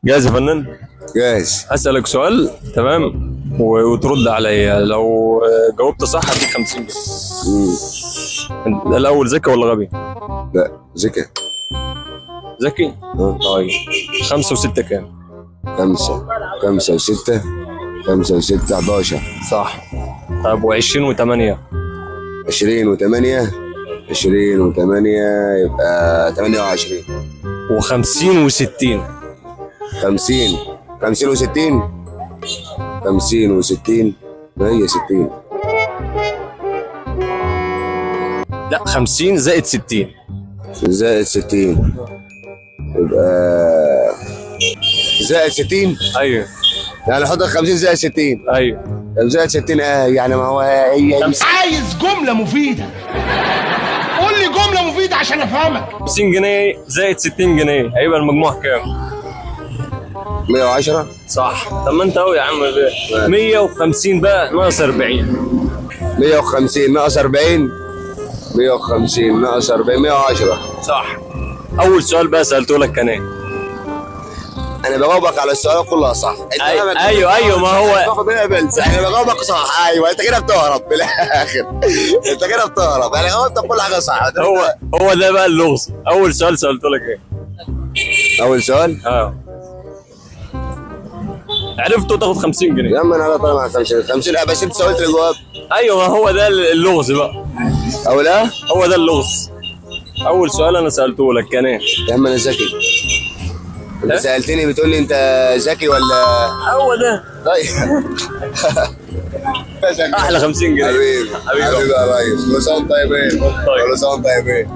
جاهز يا فنان؟ جاهز. هسألك سؤال تمام وترد عليا. لو جاوبت صح هديك 50 جنيه. الأول ذكي ولا غبي؟ لا ذكي. ذكي؟ طيب 5 و6 كام؟ 5 5 و6 5 و6 11. صح. طيب و20 و8؟ 20 و8 20 و8 يبقى 28. و50 و60؟ 50 50 و60 50 و60 ما هي 60. لا 50 زائد 60 زائد 60 يبقى زائد 60. ايوه يعني حط 50 زائد 60. ايوه زائد 60 يعني ما هو هي عايز جملة مفيدة، قول لي جملة مفيدة عشان افهمك. 50 جنيه زائد 60 جنيه هيبقى المجموع كام؟ 110. صح. طب ما انت اهو يا عم. 150 بقى ناقص 40. 150 ناقص 40 150 ناقص 40 110. صح. اول سؤال بقى سالته لك كان ايه؟ انا بجاوبك على السؤال كلها صح. ايوه ما هو باخد منها بلسه. انا بجاوبك صح. ايوه انت كده بتهرب بالاخر. انت كده بتهرب. يعني جاوبت كل حاجه صح. هو ده بقى اللغز. اول سؤال سالته لك ايه؟ اول سؤال عرفته تاخد 50 جنيه. يا عم انا طالع 50 بس انت سويت الجواب. ايوه ما هو ده اللغز بقى. اول هو ده اللغز. اول سؤال انا سالته لك كان ايه؟ يا عم انا ذكي. انت سالتني بتقول لي انت ذكي ولا هو ده. طيب. احلى 50 جنيه حبيبي حبيبي يا ريس. كل سنه وانتم طيبين. كل سنه وانتم طيبين.